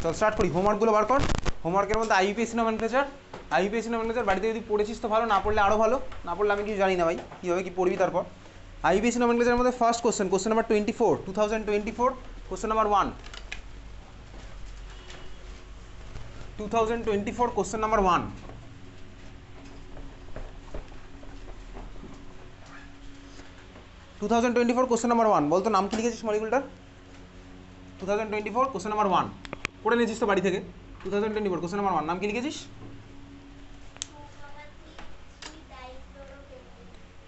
চল স্টার্ট করি, হোমওয়ার্কগুলো বার কর। হোমওয়ার্কের মধ্যে আইইউপিএসি নমেনক্লেচার, আইইউপিএসি নমেনক্লেচার বাড়িতে যদি পড়েছিস তো ভালো, না পড়লে আরও ভালো, না পড়লে আমি কিছু জানি না ভাই কীভাবে কী পড়বি। তারপর আইইউপিএসি নমেনক্লেচারের মধ্যে first question, question number 24, 2024, question number 1, 2024, question number 1, 2024, question number 1, বলতো নাম কি লিখেছিস মলিকুলটার? 2024, কোশ্চেন নাম্বার 1 পড়ে নিয়েছিস তো বাড়ি থেকে? 2024, কোশ্চেন নাম্বার 1 নাম কি লিখেছিস?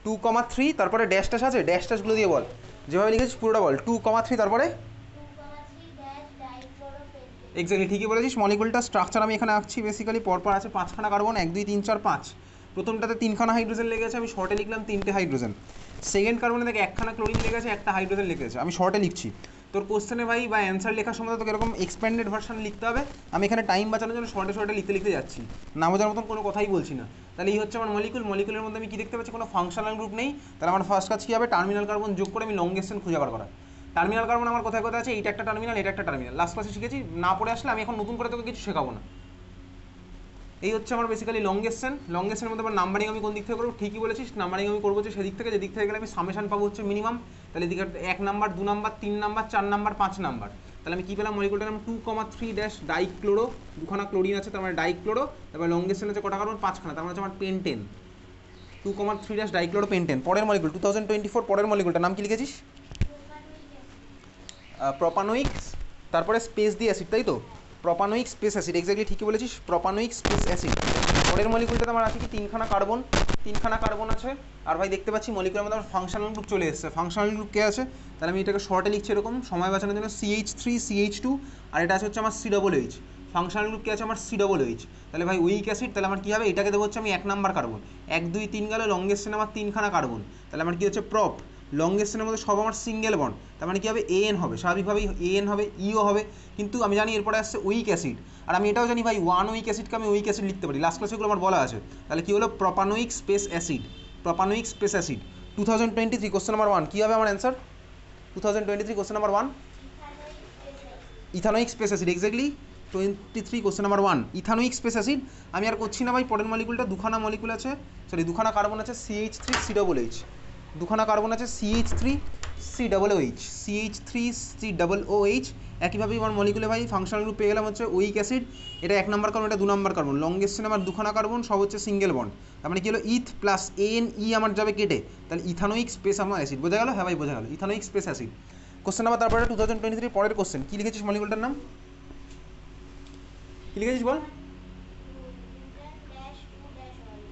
2,3, তারপরে ড্যাশ ট্যাশ আছে, ড্যাশ ট্যাশগুলো দিয়ে বল, যেভাবে লিখেছিস পুরোটা বল। 2,3 তারপরে এক্স্যাক্টলি ঠিকই বলেছিস। মলিকুলটার স্ট্রাকচার আমি এখানে আঁকছি, বেসিক্যালি পরপর আছে 5খানা কার্বন, 1 2 3 4 5। প্রথমটাতে 3খানা হাইড্রোজেন লেগেছে, আমি শর্টে লিখলাম 3টে হাইড্রোজেন। সেকেন্ড কার্বনে দেখে 1খানা ক্লোরিন লেগেছে, 1টা হাইড্রোজেন লিখেছে, আমি শর্টে লিখছি। তোর কোশ্চেনে ভাই বা অ্যান্সার লেখার সময় তোকে এরকম এক্সপ্যান্ডেড ভার্সন লিখতে হবে। আমি এখানে টাইম বাঁচানোর জন্য শর্টে শর্টে লিখতে লিখতে যাচ্ছি, না বোঝার মতন কোনো কথাই বলছি না। তাহলে এই হচ্ছে আমার মলিকুল। মলিকুলের মধ্যে আমি কী দেখতে পাচ্ছি? কোনো ফাংশনাল গ্রুপ নেই। তাহলে আমার ফার্স্ট কাজ কী হবে? টার্মিনাল কার্বন যোগ করে আমি লংগেস্ট চেন খুঁজে বার করা। টার্মিনাল কার্বন আমার কোথায় কোথায় আছে? এইটা একটা টার্মিনাল, এটা একটা টার্মিনাল, লাস্ট ক্লাসে শিখেছি, না পড়ে আসলে আমি এখন নতুন করে তোকে কিছু শেখাবো না। এই হচ্ছে আমার বেসিক্যালি লংগেস্ট চেন। লংগেস্ট চেনের মধ্যে আবার নাম্বারিং আমি কোন দিক থেকে করবো? ঠিকই বলেছিস, নাম্বারিং আমি করবো হচ্ছে সেদিক থেকে, যেদিক থেকে গেলে আমি সামেশন পাবো হচ্ছে মিনিমাম। তাহলে এদিকে 1 number, 2 number, 3 number, 4 number, 5 number. তাহলে আমি কী পেলাম? মলিকুলটার নাম 2,3 ড্যাশ ডাইক্লোরো, 2খানা ক্লোরিন আছে, তার মানে ডাইক্লোরো। তারপরে লংগেস্ট চেন আছে কটা কার্বন? 5খানা, তার মানে হচ্ছে আমার পেন্টেন। 2,3 dash dichloro pentane. পরের মলিকুল 2024, পরের মলিকুলটার নাম কি লিখেছিস? প্রোপানোইক, তারপরে স্পেস দিয়ে অ্যাসিড, তাই তো? প্রোপানোইক স্পেস অ্যাসিড, এক্স্যাক্টলি ঠিকই বলেছিস, প্রোপানোইক স্পেস অ্যাসিড। পরের মলিকুলটাতে আমার আছে কি? 3খানা কার্বন, 3খানা কার্বন আছে। আর ভাই দেখতে পাচ্ছি মলিকুলের মধ্যে আমার ফাংশনাল গ্রুপ চলে এসেছে। ফাংশনাল গ্রুপ কে আছে? তাহলে আমি এটাকে শর্টে লিখছি এরকম সময় বাঁচানোর জন্য, CH3 CH2, আর এটা আছে হচ্ছে আমার COOH। ফাংশনাল গ্রুপ কে আছে আমার? COOH। তাহলে ভাই উইক অ্যাসিড, তাহলে আমার কী হবে? এটাকে দেবো হচ্ছে আমি 1 নাম্বার কার্বন, 1 2 3 গেল, লংগেস্ট চেন আমার 3খানা কার্বন, তাহলে আমার কী হচ্ছে? প্রপ। লংগেস্ট চেনের মধ্যে সব আমার সিঙ্গেল বন্ড, তার মানে কী হবে? AN হবে, স্বাভাবিকভাবেই AN হবে, ইও হবে। কিন্তু আমি জানি এরপরে আসছে উইক অ্যাসিড, আর আমি এটাও জানি ভাই 1 উইক অ্যাসিডকে আমি উইক অ্যাসিড লিখতে পারি, লাস্ট ক্লাসে এগুলো আমার বলা আছে। তাহলে কী হলো? Propanoic space acid, propanoic space acid. 2023, question number 1 কী হবে আমার answer? 2023, question number 1 ethanoic space acid, exactly 23, question number 1 ethanoic space acid. আমি আর করছি না ভাই। পরের মলিকুলটা 2খানা মলিকুল আছে, সরি 2খানা কার্বন আছে, CH3 COOH, 2খানা কার্বন আছে, CH3 COOH, CH3 COOH। একইভাবেই আমার মলিকুলে ভাই ফাংশনাল গ্রুপ পেয়ে গেলাম হচ্ছে উইক অ্যাসিড, এটা 1 নাম্বার কার্বন, এটা 2 নাম্বার কার্বন। লংগেস্ট চেন আমার 2খানা কার্বন, সব হচ্ছে সিঙ্গেল বন্ড, তার মানে কী হলো? ইথ প্লাস ANE আমার যাবে কেটে, তাহলে ইথানোইক স্পেস আমার অ্যাসিড। বোঝা গেল? হ্যাঁ ভাই বোঝা গেল, ethanoic space acid. Question number তারপরে 2023 পরের কোশ্চেন কী লিখেছিস? মলিকুলটার নাম কী লিখেছিস বল?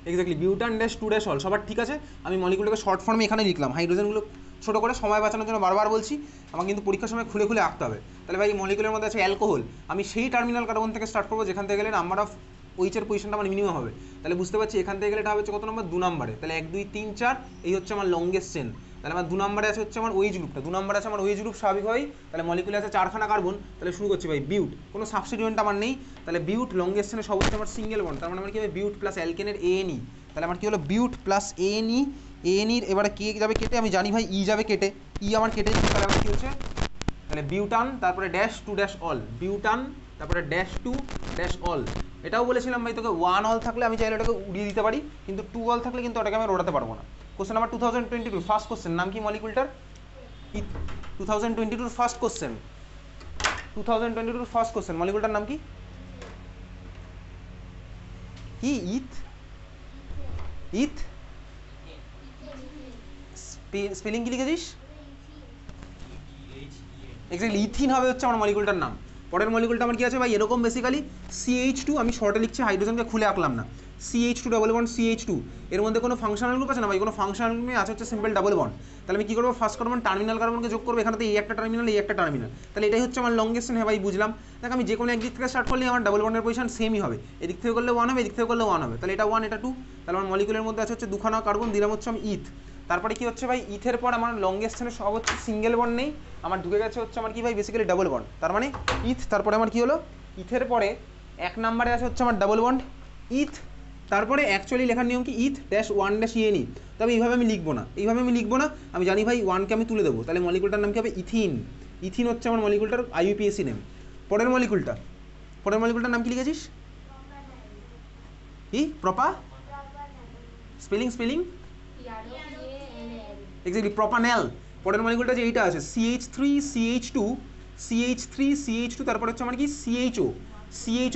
Exactly butane dash 2 dash ol, সবার ঠিক আছে। আমি মলিকুলটাকে শর্ট ফর্মে এখানে লিখলাম, হাইড্রোজেনগুলো ছোটো করে, সময় বাঁচানোর জন্য বারবার বলছি, আমাকে কিন্তু পরীক্ষার সময় খুলে খুলে আঁকতে হবে। তাহলে ভাই মলিকুলের মধ্যে আছে অ্যালকোহল, আমি সেই টার্মিনাল কার্বন থেকে স্টার্ট করবো যেখান থেকে গেলে নাম্বার অফ ওইচের পজিশনটা আমার মিনিমাম হবে। তাহলে বুঝতে পারছি এখান থেকে গেলে এটা হচ্ছে কত নম্বর? 2 নম্বরে। তাহলে 1 2 3 4, এই হচ্ছে আমার লংগেস্ট চেন। তাহলে আমার 2 নম্বরে আছে হচ্ছে আমার ওইচ গ্রুপটা, 2 নম্বরে আছে আমার ওইচ গ্রুপ, স্বাভাবিকভাবেই। তাহলে মলিকুলে আছে 4খানা কার্বন, তাহলে শুরু করছি ভাই বিউট, কোনো সাবস্টিটিউয়েন্ট আমার নেই। তাহলে বিউট লংগেস্ট চেনে সব হচ্ছে আমার সিঙ্গেল বন্ড, তার মানে আমার কী হবে? বিউট প্লাস অ্যালকেনের ANE, তাহলে আমার কী হলো? বিউট প্লাস ANE, ANEর এবারে কে যাবে কেটে? আমি জানি ভাই ই যাবে কেটে, ই আমার কেটে, তাহলে আমার কী হচ্ছে? তাহলে বিউটান, তারপরে ড্যাশ 2 ড্যাশ অল, বিউটান, তারপরে ড্যাশ 2 ড্যাশ অল। এটাও বলেছিলাম ভাই তোকে 1 অল থাকলে আমি চাইলে ওটাকে উড়িয়ে দিতে পারি, কিন্তু 2 অল থাকলে কিন্তু ওটাকে আমি ওড়াতে পারবো না। কোশ্চেন নাম্বার 2022, ফার্স্ট কোশ্চেন, নাম কি মলিকুলটার? 2022 ফার্স্ট কোশ্চেন, 2022 ফার্স্ট কোশ্চেন, মলিকুলটার নাম কি? কি? ইথ, ইথ স্পেলিং কি লিখেছিস? এক্স্যাক্টলি ইথিন হবে হচ্ছে আমার মলিকুলটার নাম। পরের মলিকুলটা আমার কি আছে ভাই? এরকম বেসিক্যালি CH2, আমি শর্টে লিখছি, হাইড্রোজেনকে খুলে আঁকলাম না, CH2 ডাবল বন্ড CH2। এর মধ্যে কোনো ফাংশনাল গ্রুপ আছে না ভাই? কোনো ফাংশনাল গ্রুপ আছে হচ্ছে সিম্পল ডাবল বন্ড। তাহলে আমি কী করবো? ফার্স্ট কার্বন টার্মিনাল কার্বনকে যোগ করবো, এখানে তো এই একটা টার্মিনাল, এই একটা টার্মিনাল, তাহলে এটাই হচ্ছে আমার লংগেস্ট চেন। হ্যাঁ ভাই বুঝলাম। দেখ আমি যে কোনো একদিক থেকে স্টার্ট করলে আমার ডাবল বন্ডের পজিশন সেমই হবে, এদিক থেকে করলে 1 হবে, এদিক থেকে করলে 1 হবে, তাহলে এটা 1 এটা 2। তাহলে আমার মলিকুলের মধ্যে আছে হচ্ছে 2খানা কার্বন, দিলাম হচ্ছে আমি ইথ। তারপরে কি হচ্ছে ভাই? ইথের পর আমার লংগেস্ট চেনে সব হচ্ছে সিঙ্গেল বন্ড নেই, আমার ঢুকে গেছে হচ্ছে আমার কি ভাই? বেসিক্যালি ডাবল বন্ড, তার মানে ইথ। তারপরে আমার কি হলো? ইথের পরে 1 নম্বরে আছে হচ্ছে আমার ডাবল বন্ড ইথ, তারপরে অ্যাকচুয়ালি লেখার নিয়ম কি? ইথ ড্যাশ 1 ড্যাশ ENE। তবে এইভাবে আমি লিখবো না, এইভাবে আমি লিখবো না, আমি জানি ভাই 1কে আমি তুলে দেবো, তাহলে মলিকুলটার নাম কি হবে? ইথিন। ইথিন হচ্ছে আমার মলিকুলটার IUPAC নেম। পরের মলিকুলটা পরের মলিকুলটার নাম কি লিখেছিস? কি প্রপা স্পেলিং এক্স্যাক্টলি প্রপানেল। পরের মলিকুলটা যে এইটা আছে CH3 CH2 তারপরে হচ্ছে আমার কি CHO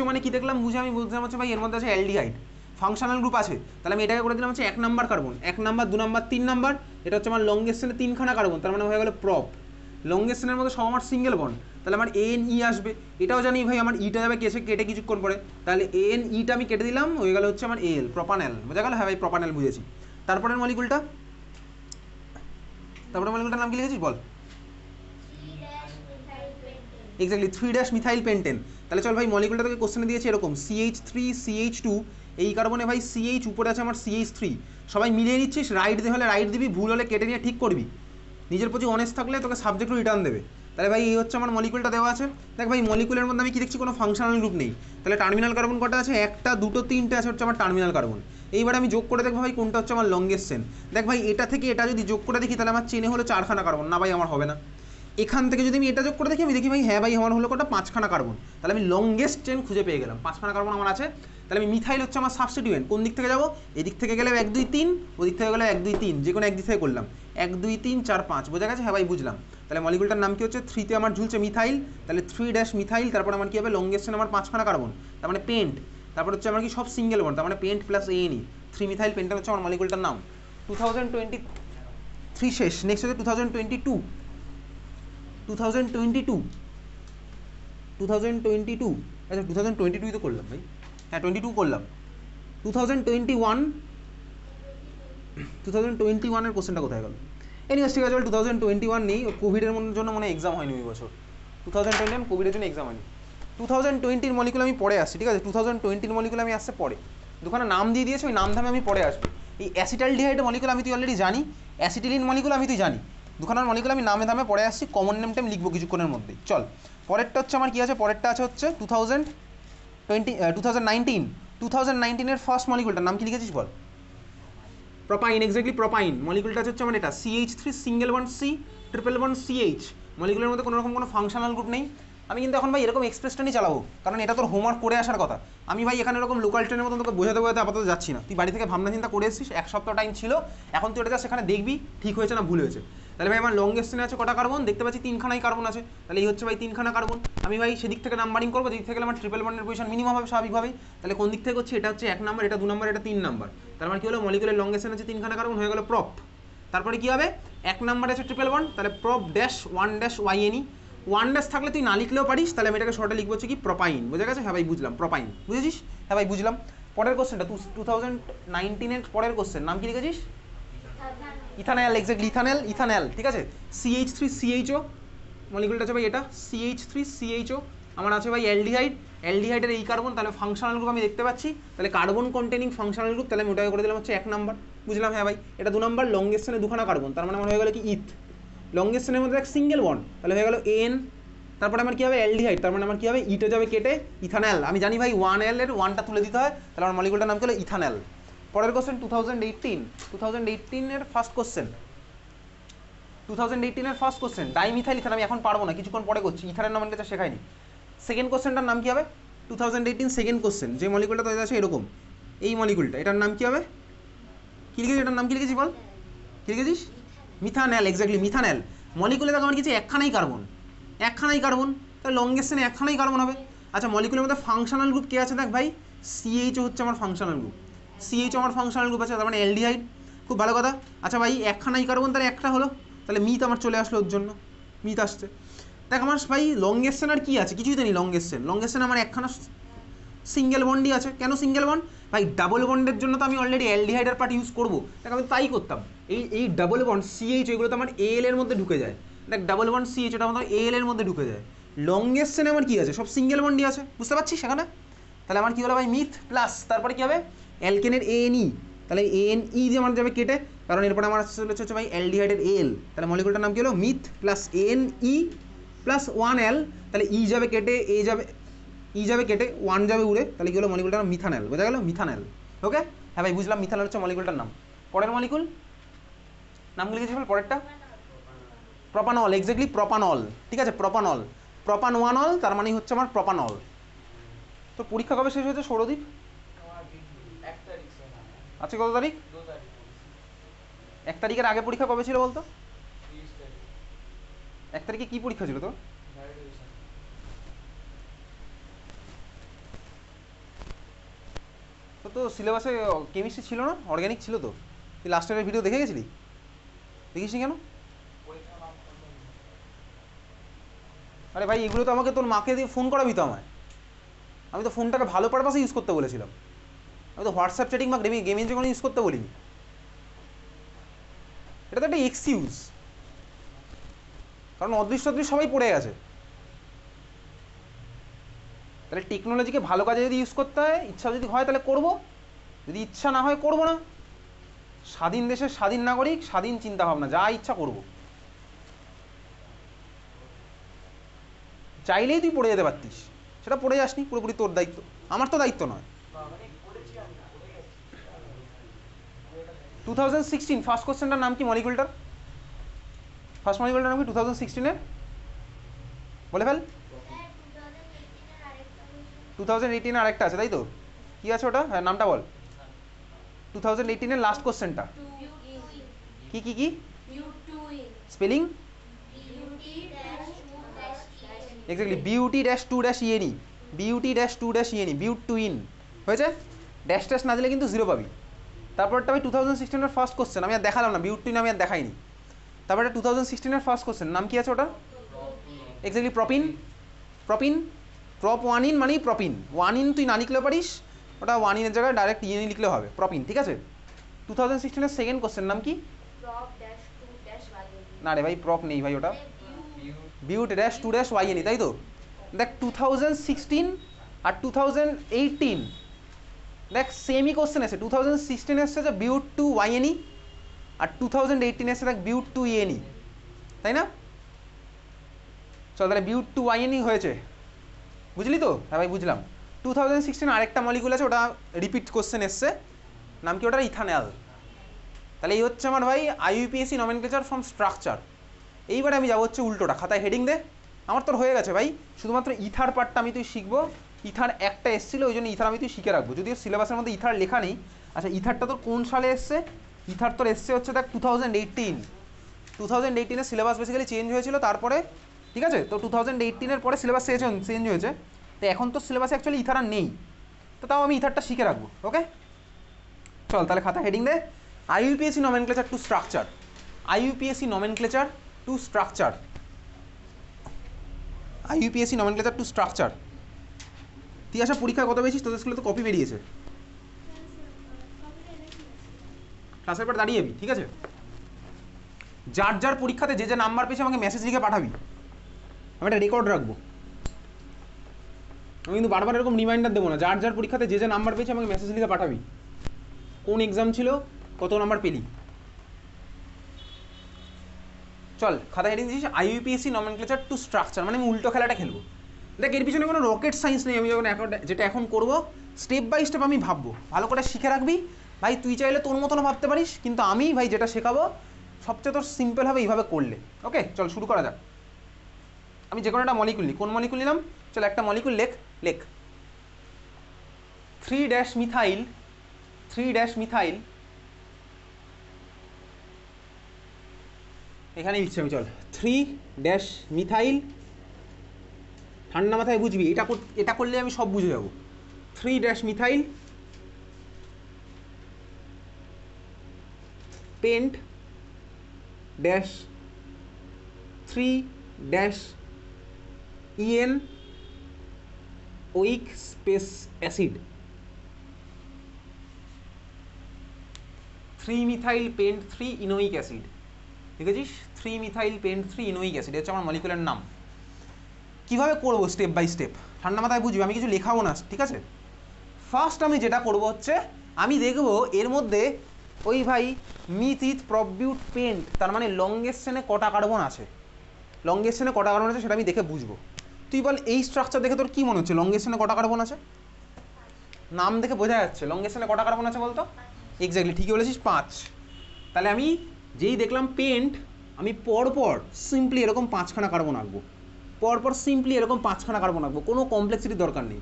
মানে কি দেখলাম বুঝে আমি বুঝলাম হচ্ছে ভাই এর মধ্যে আছে অ্যালডিহাইড, ফাংশনাল গ্রুপ আছে, তাহলে আমি এটাকে করে দিলাম হচ্ছে 1 number carbon, 1 number 2 number 3 number, এটা হচ্ছে আমার লংগেস্ট চেনে 3খানা কার্বন, তার মানে হয়ে গেল প্রপ। লংগেস্ট চেনের মধ্যে সব আমার সিঙ্গেল বন্ড, তাহলে আমার ANE আসবে, এটাও জানি ভাই আমার ইটা যাবে কেটে কিছুক্ষণ পরে, তাহলে ANEটা আমি কেটে দিলাম, হয়ে গেল হচ্ছে আমার AL প্রপানেল, বোঝা গেল? হ্যাঁ ভাই প্রপানেল বুঝেছি। তারপরের মলিকুলটার নাম কি লিখেছিস বল? Exactly 3' methyl pentane. তাহলে চল ভাই মলিকুলটা তোকে কোশ্চেনে দিয়েছে এরকম CH3 CH2, এই কার্বনে ভাই CH, উপরে আছে আমার CH3, সবাই মিলিয়ে নিচ্ছিস, রাইট হলে রাইট দিবি, ভুল হলে কেটে নিয়ে ঠিক করবি, নিজের প্রতি অনেস্ট থাকলে তোকে সাবজেক্টও রিটার্ন দেবে। তাহলে ভাই এই হচ্ছে আমার মলিকুলটা দেওয়া আছে। দেখ ভাই মলিকুলের মধ্যে আমি কি দেখছি, কোনো ফাংশনাল গ্রুপ নেই, তাহলে টার্মিনাল কার্বন কটা আছে? 1টা 2টো 3টে আছে হচ্ছে আমার টার্মিনাল কার্বন। এইবার আমি যোগ করে দেখবো ভাই কোনটা হচ্ছে আমার লংগেস্ট চেন। দেখ ভাই এটা থেকে এটা যদি যোগ করে দেখি তাহলে আমার চেনে হলো 4খানা কার্বন, না ভাই আমার হবে না। এখান থেকে যদি আমি এটা যোগ করে দেখি, আমি দেখি ভাই হ্যাঁ ভাই আমার হলো কটা 5খানা কার্বন, তাহলে আমি লংগেস্ট চেন খুঁজে পেয়ে গেলাম, 5খানা কার্বন আমার আছে। তাহলে আমি মিথাইল হচ্ছে আমার সাবস্টিটিউয়েন্ট, কোন দিক থেকে যাবো? এদিক থেকে গেলে 1 2 3, ওদিক থেকে গেলে 1 2 3, যে কোনো একদিক থেকে করলাম 1 2 3 4 5, বোঝা গেছে? হ্যাঁ ভাই বুঝলাম। তাহলে মলিকুলটার নাম কি হচ্ছে? 3তে আমার ঝুলছে মিথাইল, তাহলে 3' মিথাইল, তারপর আমার কি হবে? লংগেস্ট চেন আমার 5খানা কার্বন, তার মানে পেন্ট, তারপর হচ্ছে আমার কি সব সিঙ্গেল বন্ড, তার মানে pent plus ANE, 3 methyl pentane হচ্ছে আমার মলিকুলটার নাম। 2023 শেষ, নেক্সট হচ্ছে 2022 আচ্ছা 2022 তো করলাম ভাই, হ্যাঁ 22 করলাম। 2021 কোশ্চেনটা কোথায় গেল? এনিওয়েজ ঠিক আছে, 2021 নেই, কোভিডের জন্য মনে এক্সাম হয়নি ওই বছর, 2021 কোভিডের জন্য এক্সাম হয়নি। 2020 মলিকুল আমি পরে আসছি, ঠিক আছে? 2020 মলিকুল আমি আসছে পরে, দুখানা নাম দিয়ে দিয়েছে, ওই নাম ধামে আমি পরে আসবো। এই অ্যাসিটালডিহাইড মলিকুল আমি তুই অলরেডি জানি, অ্যাসিটিলিন মলিকুল আমি তুই জানি, দুখানার মলিকুল আমি নামে ধামে পরে আসছি, কমন নেম টেম লিখবো কিছুক্ষণের মধ্যেই। চল পরেরটা হচ্ছে আমার কি আছে, পরেরটা আছে হচ্ছে 2019 ফার্স্ট মলিকুলটার নাম কি লিখেছিস বল? প্রপাইন, এক্স্যাক্টলি প্রপাইন। মলিকুলটা হচ্ছে আমার এটা CH3 single bond C triple bond CH, মলিকুলের মধ্যে কোনো রকম কোনো ফাংশনাল গ্রুপ নেই। আমি কিন্তু এখন ভাই এরকম এক্সপ্রেসটা নিয়ে চালাবো, কারণ এটা তোর হোমওয়ার্ক করে আসার কথা। আমি ভাই এখানে এরকম লোকাল ট্রেনের মতো তোকে বোঝাতে আপাতত যাচ্ছি না, তুই বাড়ি থেকে ভাবনা চিন্তা করে এসেছিস, 1 সপ্তাহ টাইম ছিল, এখন তুই এটা যা সেখানে দেখবি ঠিক হয়েছে না ভুল হয়েছে। তাহলে ভাই আমার লংগেস্ট চেনে আছে কটা কার্বন? দেখতে পাচ্ছি 3খানাই কার্বন আছে, তাহলে এই হচ্ছে ভাই 3খানা কার্বন। আমি ভাই সেদিক থেকে নাম্বারিং করবো, যেদিক থেকে আমার ট্রিপল বন্ডের পজিশন মিনিমাম হবে স্বাভাবিকভাবেই। তাহলে কোন দিক থেকে হচ্ছে? এটা হচ্ছে 1 নাম্বার, এটা 2 নাম্বার, এটা 3 নাম্বার, তার মানে কি হলো মলিকুলের লংগেস্ট চেন আছে 3খানা কার্বন, হয়ে গেল প্রপ। তারপরে কি হবে? 1 নাম্বার আছে ট্রিপল বন্ড, তাহলে প্রপ ড্যাশ 1-YNE, 1 থাকলে তুই না লিখলেও পারিস, তাহলে আমি এটাকে শর্টে লিখবো হচ্ছে কি প্রপাইন, বোঝা গেছে? হ্যাঁ ভাই বুঝলাম, প্রপাইন, বুঝেছিস? হ্যাঁ ভাই বুঝলাম। পরের কোশ্চেনটা 2019 পরের কোশ্চেন, নাম কি লিখেছিস? ইথানল, এক্স্যাক্টলি ইথানল, ঠিক আছে? CH3CHO মলিকুলটা আছে ভাই এটা CH3CHO, আমার আছে ভাই অ্যালডিহাইডের এই কার্বন, তাহলে ফাংশনাল গ্রুপ আমি দেখতে পাচ্ছি, তাহলে কার্বন কন্টেনিং ফাংশনাল গ্রুপ, তাহলে আমি ওটাকে করে দিলাম হচ্ছে 1 নাম্বার, বুঝলাম? হ্যাঁ ভাই এটা 2 নাম্বার, লংগেস্ট চেনে 2খানা কার্বন, তার মানে আমার হয়ে গেল কি ইথ, লংগেস্ট চেনের মধ্যে এক সিঙ্গেল বন্ড, তাহলে হয়ে গেল AN, তারপরে আমার কি হবে? অ্যালডিহাইড, তার মানে আমার কি হবে? ইটা যাবে কেটে ইথানল, আমি জানি ভাই 1L এর 1টা তুলে দিতে হয়, তাহলে আমার মলিকুলটার নাম কি হলো? ইথানল। পরের question 2018 first question, 2018 first question dimethyl Ethan, আমি এখন পারবো না, কিছুক্ষণ পরে করছি, ইথানের নাম এটা শেখায়নি। সেকেন্ড কোশ্চেনটার নাম কি হবে? 2018 সেকেন্ড কোশ্চেন, যে মলিকুলটা তৈরি আছে এরকম, এই মলিকুলটা, এটার নাম কি হবে? কি লিখেছিস? এটার নাম কি লিখেছিস বল? কি লিখেছিস? Methanol, exactly methanol. মলিকুলে দেখো আমার কিছু 1খানাই কার্বন, 1খানাই কার্বন, তাহলে লংগেস্ট চেনে 1খানাই কার্বন হবে। আচ্ছা মলিকুলের মধ্যে ফাংশনাল গ্রুপ কে আছে? দেখ ভাই CHO হচ্ছে আমার ফাংশনাল গ্রুপ, CHO আমার ফাংশনাল গ্রুপ আছে, তার মানে অ্যালডিহাইড, খুব ভালো কথা। আচ্ছা ভাই 1খানাই কার্বন, তাহলে একটা হলো, তাহলে মিথ আমার চলে আসলো, ওর জন্য মিথ আসছে। দেখ আমার ভাই লংগেস্ট চেন আর কি আছে? কিছুই তো নেই। লংগেস্ট চেন আমার 1খানা সিঙ্গেল বন্ডই আছে। কেন সিঙ্গেল বন্ড? ভাই ডাবল বন্ডের জন্য তো আমি অলরেডি অ্যালডিহাইডের পার্ট ইউজ করবো, দেখ আমি তাই করতাম। এই ডাবল বন্ড CH এগুলো তো আমার AL এর মধ্যে ঢুকে যায়, দেখ ডাবল বন্ড CH ওটা আমাদের AL এর মধ্যে ঢুকে যায়। লংগেস্ট চেনে আমার কি আছে? সব সিঙ্গেল বন্ডই আছে, বুঝতে পারছিস সেখানে? তাহলে আমার কি হলো ভাই? মিথ প্লাস তারপরে কি হবে? অ্যালকেনের ANE, তাহলে ANE দিয়ে আমার যাবে কেটে, কারণ এরপরে আমার হচ্ছে ভাই অ্যালডিহাইডের AL, তাহলে মলিকুলটার নাম কি হলো? Myth plus ANE plus 1L, তাহলে যাবে কেটে, যাবে কেটে, 1 যাবে উড়ে, তাহলে কি হলো? মলিকুলটার নাম মিথানল, বোঝা গেল? মিথানল। ওকে হ্যাঁ ভাই বুঝলাম, মিথানল হচ্ছে মলিকুলটার নাম। পরের মলিকুল নাম লিখেছি বল পরেরটা? প্রপানল, এক্স্যাক্টলি প্রপানল, ঠিক আছে? প্রপানল, প্রপান 1 অল, তার মানে হচ্ছে আমার প্রপানল। তো পরীক্ষা কবে শেষ হয়েছে সৌরদীপ? আজকে কত তারিখ? 1 তারিখের আগে পরীক্ষা কবে ছিল বলতো? 1 তারিখে কি পরীক্ষা ছিল তো? তো সিলেবাসে কেমিস্ট্রি ছিল না, অর্গানিক ছিল তো? তুই লাস্টের ভিডিও দেখে গেছিলি? দেখিসনি কেন? আরে ভাই এগুলো তো আমাকে তোর মাকে দিয়ে ফোন করাবি তো আমায়। আমি তো ফোনটাকে ভালো পারপাসে ইউজ করতে বলেছিলাম। আমি তো হোয়াটসঅ্যাপ চ্যাটিং বা গেমিং যে কোনো ইউজ করতে বলিনি। এটা তো একটা এক্সকিউজ, কারণ অদৃশ্য সবাই পড়ে গেছে। তাহলে টেকনোলজিকে ভালো কাজে যদি ইউজ করতে হয়, ইচ্ছা যদি হয় তাহলে করবো, যদি ইচ্ছা না হয় করবো না। স্বাধীন দেশের স্বাধীন নাগরিক, স্বাধীন চিন্তাভাবনা, যা ইচ্ছা করবো। চাইলেই তুই পড়ে যেতে পারতিস, সেটা পড়ে যাসনি, পুরোপুরি তোর দায়িত্ব, আমার তো দায়িত্ব নয়। 2016 ফার্স্ট কোশ্চেনটার নাম কি মলিকুলটার? ফার্স্ট মলিকুলটার নাম কি 2016-এর? বলে ফেল। 2018 আরেকটা আছে তাই তো? কি আছে ওটা? হ্যাঁ নামটা বল। 2018-এর লাস্ট কোশ্চেনটা কি কি কি spelling? Exactly, BUT-2-ENE, BUT-2-ENE, but two ene হয়েছে। ড্যাশ ট্যাশ না দিলে কিন্তু 0 পাবি। তারপরটা আমি 2016-এর ফার্স্ট কোশ্চেন, আমি আর দেখালাম না, বিউট টু ইন আমি আর দেখাইনি। তারপরে 2016-এর ফার্স্ট কোশ্চেন নাম কি আছে ওটা? এক্স্যাক্টলি প্রপিন। প্রপিন, প্রপ ওয়ান ইন মানেই প্রপিন। ওয়ান ইন তুই না লিখলে পারিস, ওটা ওয়ান ইনের জায়গায় ডাইরেক্ট ইএনই লিখলে হবে, প্রপিন, ঠিক আছে। 2016-এর সেকেন্ড কোশ্চেন নাম কি? না রে ভাই, প্রপ নেই ভাই, ওটা বিউট-2-YNE, তাই তো? দেখ 2016 আর 2018 দেখ সেমই কোশ্চেন এসে। 2016 এসছে যে বিউট-2-YNE, আর 2018 এসে দেখ বিউট-2-ENE, তাই না? চল তাহলে বিউট-2-YNE হয়েছে, বুঝলি তো? হ্যাঁ ভাই বুঝলাম। 2016 আরেকটা মলিকুল আছে, ওটা রিপিট কোশ্চেন এসছে, নাম কি ওটা? ইথানল। তাহলে এই হচ্ছে আমার ভাই IUPAC নমেনক্লেচার ফ্রম স্ট্রাকচার। এইবারে আমি যাবো হচ্ছে উল্টোটা, খাতায় হেডিং দে। আমার তোর হয়ে গেছে ভাই, শুধুমাত্র ইথার পার্টটা আমি তুই শিখবো। ইথার একটা এসেছিলো, ওই জন্য ইথার আমি তুই শিখে রাখবো, যদিও সিলেবাসের মধ্যে ইথার লেখা নেই। আচ্ছা ইথারটা তোর কোন সালে এসছে? ইথার তোর এসছে হচ্ছে দেখ 2018-এর সিলেবাস বেসিক্যালি চেঞ্জ হয়েছিল তারপরে, ঠিক আছে? তো 2018-এর পরে সিলেবাস চেঞ্জ হয়েছে, তো এখন তো সিলেবাসে অ্যাকচুয়ালি ইথার আর নেই, তো তাও আমি ইথারটা শিখে রাখবো। ওকে চল তাহলে খাতা হেডিং দে, IUPAC nomenclature to structure. IUPAC nomenclature to structure, IUPAC nomenclature to structure. তুই আসা পরীক্ষায় কত পেয়েছিস? তোদের স্কুলে তো কপি বেরিয়েছে, ক্লাসের পর দাঁড়িয়ে যাবি, ঠিক আছে? যার যার পরীক্ষাতে যে যে নাম্বার পেয়েছে আমাকে মেসেজ লিখে পাঠাবি, আমি একটা রেকর্ড রাখবো। আমি কিন্তু বারবার এরকম রিমাইন্ডার দেবো না। যার যার পরীক্ষাতে যে যে নাম্বার পেয়েছে আমাকে মেসেজ লিখে পাঠাবি, কোন এক্সাম ছিল, কত নাম্বার পেলি। চল খাতা হেডিং দিয়েছিস IUPAC নমেনক্লেচার টু স্ট্রাকচার, মানে আমি উল্টো খেলাটা খেলবো। দেখ এর পিছনে কোনো রকেট সায়েন্স নেই, আমি যখন যেটা এখন করবো স্টেপ বাই স্টেপ আমি ভাববো, ভালো করে শিখে রাখবি ভাই। তুই চাইলে তোর মতনও ভাবতে পারিস, কিন্তু আমি ভাই যেটা শেখাবো সবচেয়ে তোর সিম্পল হবে এইভাবে করলে। ওকে চল শুরু করা যাক। আমি যে কোনো একটা মলিকুল নিই, কোন মলিকুল নিলাম? চল একটা মলিকুল লেখ, লেখ 3-মিথাইল, 3-মিথাইল, এখানে লিখছি আমি, চল 3-মিথাইল, ঠান্ডা মাথায় বুঝবি, এটা করলে আমি সব বুঝে যাবো। 3-মিথাইল paint dash 3-EN ওইক space acid. 3-মিথাইল paint 3-ইনোইক acid, দেখেছিস? 3-মিথাইল পেন্ট 3-ইনোইক অ্যাসিড হচ্ছে আমার মলিকুলার নাম। কীভাবে করবো স্টেপ বাই স্টেপ, ঠান্ডা মাথায় বুঝবি, আমি কিছু লেখাবো না, ঠিক আছে? ফার্স্ট আমি যেটা করব হচ্ছে আমি দেখবো এর মধ্যে ওই ভাই মিথ প্রবিউট পেন্ট, তার মানে লংগেস্ট চেনে কটা কার্বন আছে, লংগেস্ট চেনে কটা কার্বন আছে সেটা আমি দেখে বুঝবো। তুই বল এই স্ট্রাকচার দেখে তোর কী মনে হচ্ছে লংগেস্ট চেনে কটা কার্বন আছে? নাম দেখে বোঝা যাচ্ছে লংগেস্ট চেনে কটা কার্বন আছে বলতো? এক্স্যাক্টলি ঠিকই বলেছিস, 5। তাহলে আমি যেই দেখলাম পেন্ট, আমি পরপর সিম্পলি এরকম 5খানা কার্বন আঁকবো, পরপর সিম্পলি এরকম 5খানা কার্বন আঁকবো, কোনো কমপ্লেক্সিটির দরকার নেই।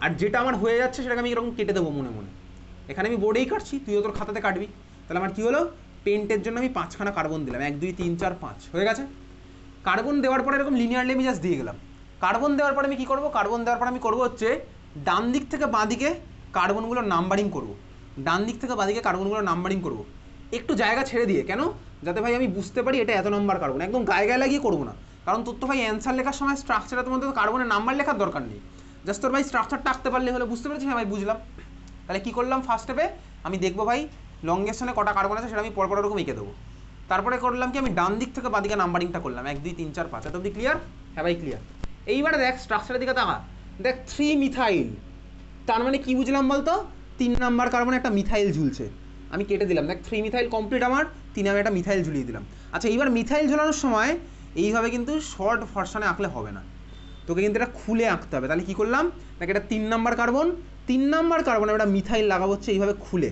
আর যেটা আমার হয়ে যাচ্ছে সেটাকে আমি এরকম কেটে দেবো মনে মনে। এখানে আমি বোর্ডেই কাটছি, তুইও তোর খাতাতে কাটবি। তাহলে আমার কী হলো, পেন্টের জন্য আমি 5খানা কার্বন দিলাম, 1 2 3 4 5 হয়ে গেছে। কার্বন দেওয়ার পরে এরকম লিনিয়ারলি আমি জাস্ট দিয়ে গেলাম। কার্বন দেওয়ার পরে আমি কী করবো, কার্বন দেওয়ার পরে আমি করবো হচ্ছে ডান দিক থেকে বাঁ দিকে কার্বনগুলো নাম্বারিং করবো, ডান দিক থেকে বাঁ দিকে কার্বনগুলো নাম্বারিং করবো, একটু জায়গা ছেড়ে দিয়ে। কেন? যাতে ভাই আমি বুঝতে পারি এটা এত নম্বর কার্বন, একদম গায়ে গায়ে লাগিয়ে করবো না। কারণ তোর তো ভাই অ্যান্সার লেখার সময় স্ট্রাকচারের তোমার তো কার্বনের নাম্বার লেখার দরকার নেই, জাস্ট তোর ভাই স্ট্রাকচারটা আঁকতে পারলে হলে, বুঝতে পেরেছি? হ্যাঁ ভাই বুঝলাম। তাহলে কী করলাম, ফার্স্ট স্টেপে আমি দেখবো ভাই লংগেশনে কটা কার্বন আছে সেটা আমি পরপর ওরকম এঁকে দেবো। তারপরে করলাম কি, আমি ডান দিক থেকে বাদিকে নাম্বারিংটা করলাম 1 2 3 4 5। এত অব্দি ক্লিয়ার? হ্যাঁ ভাই ক্লিয়ার। এইবারে দেখ স্ট্রাকচারের দিকে তাকা, দেখ 3 মিথাইল, তার মানে কি বুঝলাম বলতো, 3 নাম্বার কার্বনে একটা মিথাইল ঝুলছে। আমি কেটে দিলাম, দেখ 3 মিথাইল কমপ্লিট আমার, 3 আমি একটা মিথাইল ঝুলিয়ে দিলাম। আচ্ছা এইবার মিথাইল ঝোলানোর সময় এইভাবে কিন্তু শর্ট ভার্সানে আঁকলে হবে না, তোকে কিন্তু এটা খুলে আঁকতে হবে। তাহলে কী করলাম, দেখ এটা 3 নাম্বার কার্বন, 3 নাম্বার কার্বনে একটা মিথাইল লাগাবো হচ্ছে এইভাবে খুলে,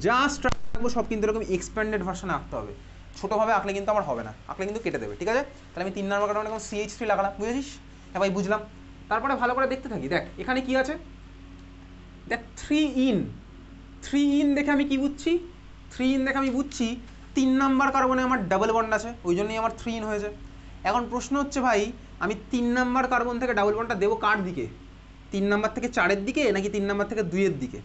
যা স্ট্রাকচার রাখবো সব কিন্তু এরকম এক্সপ্যান্ডেড ভার্সানে আঁকতে হবে। ছোটোভাবে আঁকলে কিন্তু আমার হবে না, আঁকলে কিন্তু কেটে দেবে, ঠিক আছে? তাহলে আমি 3 নাম্বার কার্বনে এরকম CH3 লাগালাম, বুঝেছিস? হ্যাঁ ভাই বুঝলাম। তারপরে ভালো করে দেখতে থাকি, দেখ এখানে কি আছে, দেখ 3 ইন দেখে আমি কি বুঝছি, 3 ইন দেখে আমি বুঝছি 3 নাম্বার কার্বনে আমার ডাবল বন্ড আছে, ওই জন্যই আমার 3 ইন হয়েছে। এখন প্রশ্ন হচ্ছে ভাই, আমি 3 নাম্বার কার্বন থেকে ডাবল বন্ডটা দেবো কার দিকে, 3 নাম্বার থেকে 4-এর দিকে নাকি 3 নাম্বার থেকে 2-এর দিকে?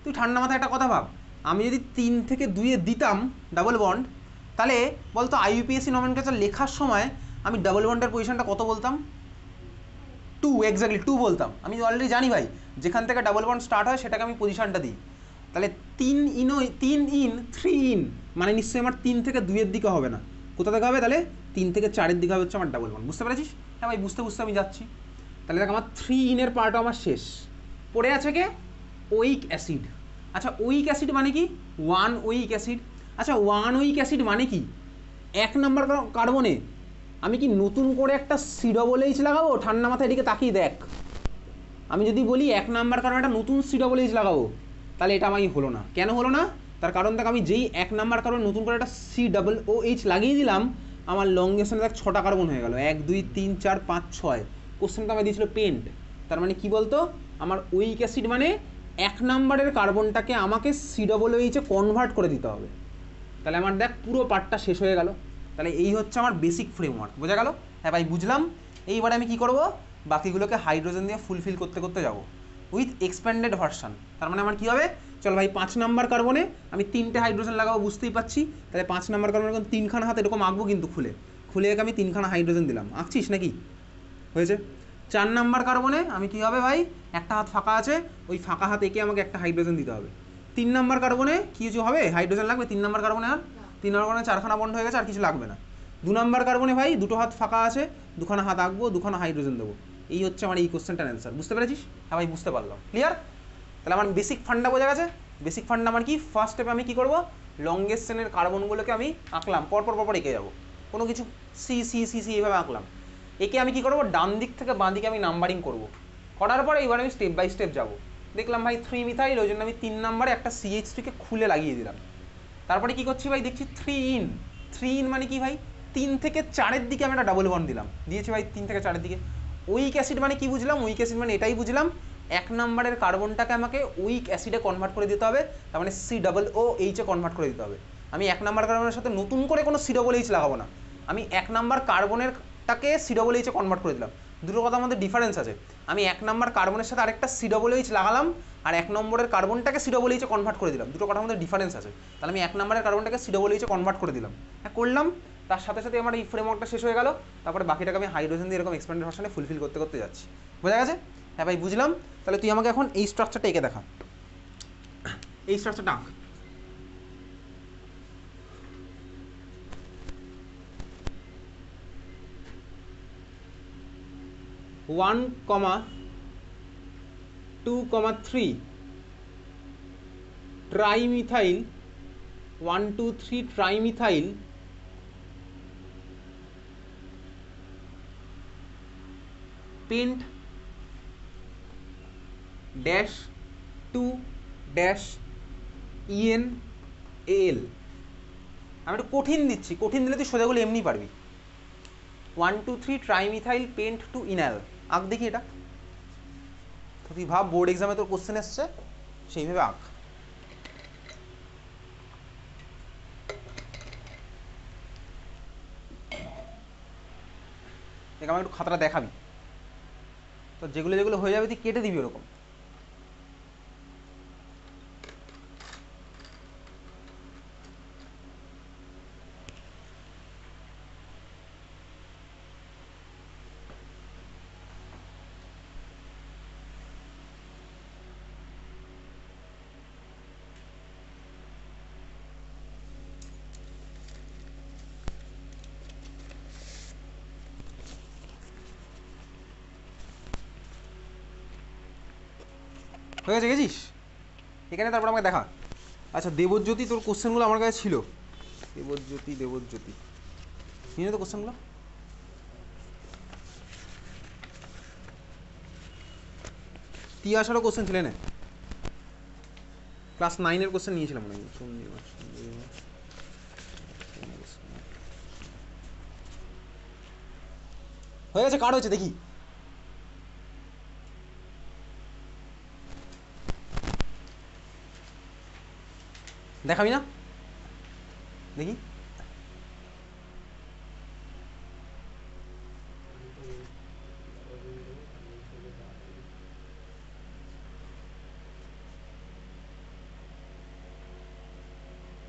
তুই ঠান্ডা মাথায় একটা কথা ভাব, আমি যদি 3 থেকে 2-এ দিতাম ডাবল বন্ড, তাহলে বলতো IUPAC নমেনক্লেচার লেখার সময় আমি ডাবল বন্ডের পজিশনটা কত বলতাম? 2, এক্স্যাক্টলি 2 বলতাম। আমি অলরেডি জানি ভাই যেখান থেকে ডাবল বন্ড স্টার্ট হয় সেটাকে আমি পজিশনটা দিই। তাহলে 3 ইন 3 ইন মানে নিশ্চয়ই আমার 3 থেকে 2-এর দিকে হবে না, কোথা থেকে হবে? তাহলে 3 থেকে 4-এর দিকে হবে হচ্ছে আমার ডাবল বন্ড, বুঝতে পেরেছিস? হ্যাঁ ভাই বুঝতে বুঝতে আমি যাচ্ছি। তাহলে দেখ আমার 3 ইনের পার্টও আমার শেষ, পড়ে আছে কে? ওইক অ্যাসিড। আচ্ছা ওইক অ্যাসিড মানে কি? 1 ওইক অ্যাসিড। আচ্ছা 1 ওইক অ্যাসিড মানে কি? 1 নাম্বার কার্বনে আমি কি নতুন করে একটা COOH লাগাবো? ঠান্ডা মাথায় এদিকে তাকিয়ে দেখ, আমি যদি বলি 1 নাম্বার কার্বনে একটা নতুন COOH লাগাবো, তাহলে এটা আমি হলো না। কেন হলো না? তার কারণ দেখ, আমি যেই 1 নাম্বার কার্বনে নতুন করে একটা COOH লাগিয়ে দিলাম, আমার লংগেশনে দেখ 6টা কার্বন হয়ে গেল, 1 2 3 4 5 6। কোশ্চেনটা আমার দিয়েছিল পেন্ট, তার মানে কি বলতো, আমার ওইক অ্যাসিড মানে 1 নাম্বারের কার্বনটাকে আমাকে COOH-এ কনভার্ট করে দিতে হবে। তাহলে আমার দেখ পুরো পার্টটা শেষ হয়ে গেল। তাহলে এই হচ্ছে আমার বেসিক ফ্রেমওয়ার্ক, বোঝা গেল? হ্যাঁ ভাই বুঝলাম। এইবারে আমি কি করব, বাকিগুলোকে হাইড্রোজেন দিয়ে ফুলফিল করতে করতে যাব উইথ এক্সপ্যান্ডেড ভার্সন। তার মানে আমার কি হবে, চল ভাই 5 নাম্বার কার্বনে আমি 3টে হাইড্রোজেন লাগাবো, বুঝতেই পারছি। তাহলে 5 নাম্বার কার্বনে এরকম 3খানা হাত এরকম আঁকবো, কিন্তু খুলে আমি 3খানা হাইড্রোজেন দিলাম, আঁকছিস নাকি? হয়েছে। 4 নাম্বার কার্বনে আমি কি হবে ভাই, একটা হাত ফাঁকা আছে, ওই ফাঁকা হাত এঁকে আমাকে একটা হাইড্রোজেন দিতে হবে। 3 নাম্বার কার্বনে কি কিছু হবে, হাইড্রোজেন লাগবে 3 নাম্বার কার্বনে, আর 3 নাম্বার কার্বনে 4খানা বন্ড হয়ে গেছে, আর কিছু লাগবে না। 2 নাম্বার কার্বনে ভাই দুটো হাত ফাঁকা আছে, 2খানা হাত আঁকবো, 2খানা হাইড্রোজেন দেবো। এই হচ্ছে আমার এই কোশ্চেনটার অ্যান্সার, বুঝতে পেরেছিস? হ্যাঁ ভাই বুঝতে পারলাম, ক্লিয়ার? তাহলে আমার বেসিক ফান্ডা বোঝা গেছে। বেসিক ফান্ডা আমার কি, ফার্স্ট স্টেপে আমি কি করব, লংগেস্ট চেনের কার্বনগুলোকে আমি আঁকলাম, পরপর এঁকে যাবো, কোনো কিছু সি সি সি সি এইভাবে আঁকলাম। একে আমি কি করব, ডান দিক থেকে বাঁ দিকে আমি নাম্বারিং করব, করার পরে এবার আমি স্টেপ বাই স্টেপ যাব। দেখলাম ভাই 3 মিথাইল, ওই জন্য আমি 3 নাম্বারে একটা CH3-কে খুলে লাগিয়ে দিলাম। তারপরে কি করছি ভাই, দেখছি 3 ইন মানে কি ভাই, 3 থেকে 4-এর দিকে আমি একটা ডাবল বন্ড দিয়েছি ভাই 3 থেকে 4-এর দিকে। উইক অ্যাসিড মানে কি বুঝলাম, উইক অ্যাসিড মানে এটাই বুঝলাম, 1 নাম্বারের কার্বনটাকে আমাকে উইক অ্যাসিডে কনভার্ট করে দিতে হবে, তার মানে COOH-এ কনভার্ট করে দিতে হবে। আমি 1 নাম্বার কার্বনের সাথে নতুন করে কোনো COOH লাগাবো না, আমি 1 নাম্বার কার্বনেরটাকে COOH-এ কনভার্ট করে দিলাম। দুটো কথার মধ্যে ডিফারেন্স আছে, আমি 1 নাম্বার কার্বনের সাথে আরেকটা COOH লাগালাম, আর 1 নম্বরের কার্বনটাকে COOH-এ কনভার্ট করে দিলাম, দুটো কথার মধ্যে ডিফারেন্স আছে। তাহলে আমি 1 নাম্বারের কার্বনটাকে COOH-এ কনভার্ট করে দিলাম, হ্যাঁ করলাম। তার সাথে সাথে আমার এই ফ্রেমওয়ার্কটা শেষ হয়ে গেল। তারপরে বাকিটাকে আমি হাইড্রোজেন দিয়ে এরকম এক্সপ্যান্ডেড ভার্সনে ফুলফিল করতে করতে যাচ্ছি, বোঝা গেছে? হ্যাঁ ভাই বুঝলাম। তাহলে তুই আমাকে এখন এই স্ট্রাকচারটা এঁকে দেখা, এই স্ট্রাকচারটা আঁক। 1, 2, 3 trimethyl, 1 2 3 trimethyl pent dash 2 dash ENAL। আমি একটু কঠিন দিচ্ছি, কঠিন দিলে তুই সোজাগুলো এমনি পারবি। 1 2 3 ট্রাইমিথাইল পেন্ট টু ইনাল, আঁক দেখি এটা। তো তুই ভাব বোর্ড এক্সামে তোর কোশ্চেন এসছে, সেইভাবে আঁক। দেখ আমাকে একটু খাতাটা দেখাবি, তো যেগুলো যেগুলো হয়ে যাবে তুই কেটে দিবি ওরকম। হয়ে গেছে, গেছিস এখানে, তারপর আমাকে দেখা। আচ্ছা দেবজ্যোতি, তোর কোশ্চেনগুলো আমার কাছে ছিল। দেবজ্যোতি দেবজ্যোতি নিয়ে তো কোশ্চেনগুলো। তিয়াসারও কোশ্চেন ছিল না, ক্লাস 9-এর কোশ্চেন নিয়েছিলাম মনে হয়। হয়ে গেছে, কার্ড হয়েছে দেখি। দেখাবি না দেখি?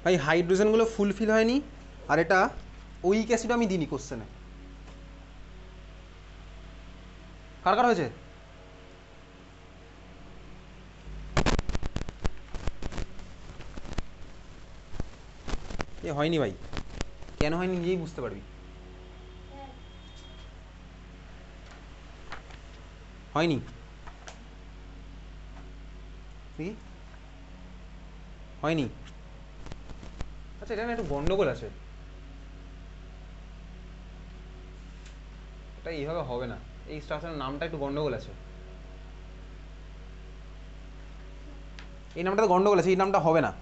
ভাই হাইড্রোজেনগুলো ফুলফিল হয়নি, আর এটা উইক অ্যাসিড আমি দিইনি কোশ্চেনে। কার কার হয়েছে? এ হয়নি ভাই, কেন হয়নি নিজেই বুঝতে পারবি। হয়নি দেখি, হয়নি। আচ্ছা এটা না একটু গন্ডগোল আছে, এটা এইভাবে হবে না, এই স্ট্রাকচারের নামটা একটু গন্ডগোল আছে। এই নামটাতে গন্ডগোল আছে, এই নামটা হবে না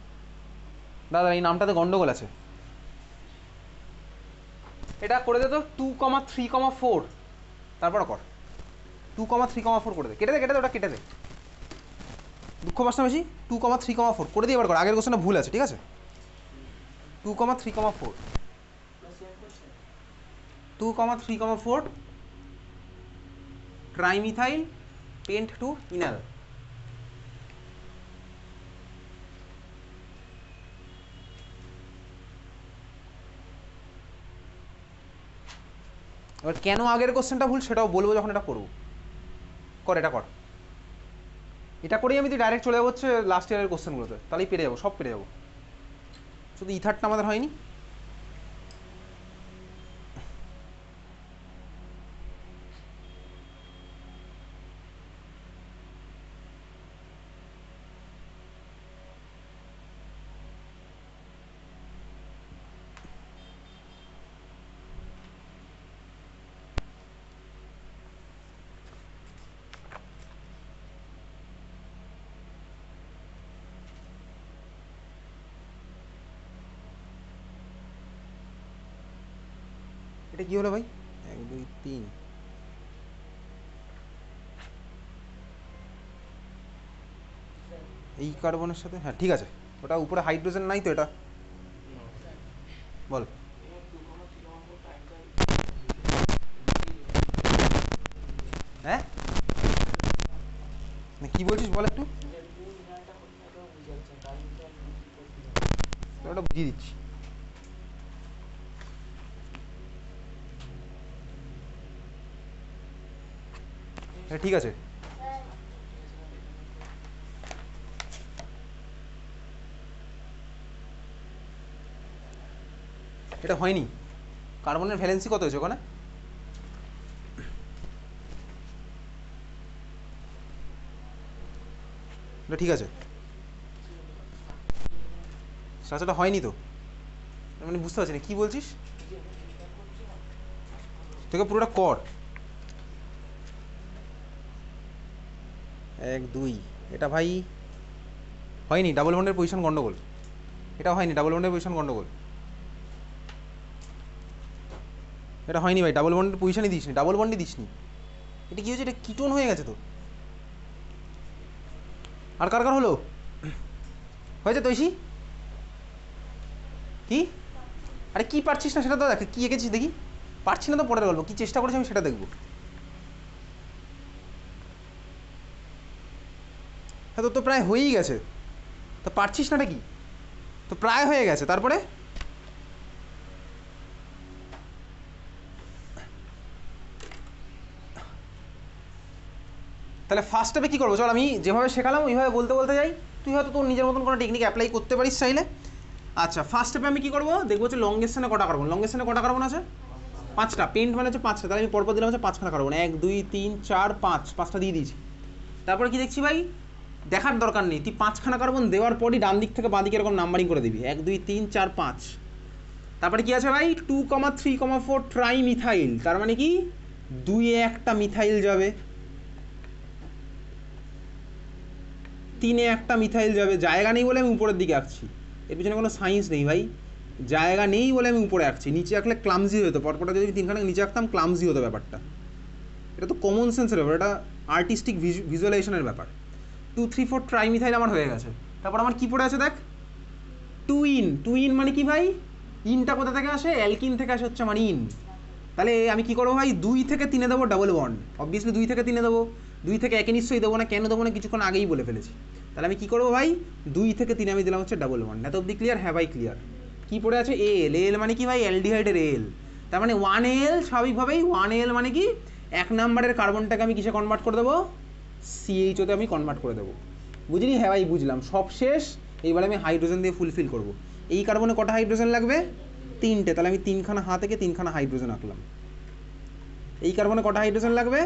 দাদা, এই নামটাতে গন্ডগোল আছে। এটা করে দে তো 2,3,4, তারপর কর 2,3,4 করে দে, কেটে দে কেটে দে, ওটা কেটে দে, দুঃখ পাস না বেশি। 2,3,4 করে দিয়ে এবার কর, আগের কোশ্চেনটা ভুল আছে, ঠিক আছে? 2,3,4 2,3,4 ট্রাইমিথাইল পেন্ট টু ইনাল। এবার কেন আগের কোশ্চেনটা ভুল সেটাও বলবো যখন এটা করবো। কর, এটা কর, এটা করেই আমি তুই ডাইরেক্ট চলে যাবো হচ্ছে লাস্ট ইয়ারের কোশ্চেনগুলোতে, তাহলেই পেরে যাবো, সব পেরে যাবো। শুধু ইথারটা আমাদের হয়নি। এটা কি হলো ভাই? 1 2 3, এই কার্বনের সাথে, হ্যাঁ ঠিক আছে। ওটা উপরে হাইড্রোজেন নাই তো, এটা বল। হ্যাঁ কি বলছিস বল একটু, ওটা বুঝিয়ে দিচ্ছি। হ্যাঁ ঠিক আছে, এটা হয়নি। কার্বনের ভ্যালেন্সি কত হয়েছে ওখানে? এটা ঠিক আছে, স্ট্রাকচারটা হয়নি তো, মানে বুঝতে পারছি না কী বলছিস। তোকে পুরোটা কর। 1 2, এটা ভাই হয়নি, ডাবল বন্ডের পজিশন গন্ডগোল। এটা হয়নি, ডাবল বন্ডের পজিশন গন্ডগোল। এটা হয়নি ভাই, ডাবল বন্ডের পজিশনই দিসনি, ডাবল বন্ডই দিসনি। এটা কী হয়েছে, এটা কিটোন হয়ে গেছে তো। আর কার কার হলো? হয়েছে তৈশি? কি? আরে কি পারছিস না সেটা তো দেখ, কি এঁকেছিস দেখি। পারছি না তো পরের গল্প, কি চেষ্টা করেছি আমি সেটা দেখবো। হ্যাঁ তো প্রায় হয়েই গেছে, তো পারছিস না কি? তো প্রায় হয়ে গেছে, তারপরে তাহলে ফার্স্ট স্টেপে কী করবো? চল আমি যেভাবে শেখালাম ওইভাবে বলতে বলতে যাই, তুই হয়তো তোর নিজের মতন কোনো টেকনিক অ্যাপ্লাই করতে পারিস চাইলে। আচ্ছা, ফার্স্ট স্টেপে আমি কী করবো দেখবো হচ্ছে লংগেস্টনে কটা কার্বন। লংগেস্টনে কটা কার্বন আছে? 5টা। পেন্ট মানে হচ্ছে 5টা, তাহলে আমি পরপর দিলাম হচ্ছে 5খানা কার্বন, 1 2 3 4 5, 5টা দিয়ে দিয়েছি। তারপরে কি দেখছি ভাই, দেখার দরকার নেই, তুই 5খানা কার্বন দেওয়ার পরই ডান দিক থেকে বাঁ দিকে এরকম নাম্বারিং করে দিবি, 1 2 3 4 5। তারপরে কি আছে ভাই, 2 3 4 ট্রাই মিথাইল, তার মানে কি 2-এ একটা মিথাইল যাবে, 3-এ একটা মিথাইল যাবে। জায়গা নেই বলে আমি উপরের দিকে আঁকছি, এর পিছনে কোনো সায়েন্স নেই ভাই, জায়গা নেই বলে আমি উপরে আঁকছি। নিচে আঁকলে ক্লামজি হতো, পরপরটা যদি 3খানা নিচে আঁকতাম ক্লামজি হতো ব্যাপারটা। এটা তো কমন সেন্সের ব্যাপার, এটা আর্টিস্টিক ভিজুয়ালাইজেশনের ব্যাপার। 2 3 4 ট্রাই মিথাইল আমার হয়ে গেছে। তারপর আমার কী পড়ে আছে দেখ, টুইন। টুইন মানে কি ভাই, ইনটা কোথা থেকে আসে? অ্যালকিন থেকে আসে হচ্ছে আমার ইন। তাহলে আমি কী করবো ভাই, 2 থেকে 3-এ দেবো ডাবল বন্ড। অবভিয়াসলি 2 থেকে 3-এ দেবো, 2 থেকে 1-এ নিশ্চয়ই দেবো না, কেন দেবো না কিছুক্ষণ আগেই বলে ফেলেছি। তাহলে আমি কী করবো ভাই, 2 থেকে 3-এ আমি দিলাম হচ্ছে ডাবল বন্ড। এত অব্দি ক্লিয়ার? হ্যাঁ ভাই ক্লিয়ার। কী পড়ে আছে? এল। এল মানে কি ভাই, অ্যালডিহাইডের এল। তার মানে 1L, স্বাভাবিকভাবেই 1L মানে কি 1 নম্বরের কার্বনটাকে আমি কিসে কনভার্ট করে দেবো? CHO-তে আমি কনভার্ট করে দেবো। বুঝলি? হ্যাঁ ভাই বুঝলাম, সব শেষ। এইবার আমি হাইড্রোজেন দিয়ে ফুলফিল করবো। এই কার্বনে কটা হাইড্রোজেন লাগবে? 3টে, তাহলে আমি 3খানা হাঁ থেকে 3খানা হাইড্রোজেন আঁকলাম। এই কার্বনে কটা হাইড্রোজেন লাগবে?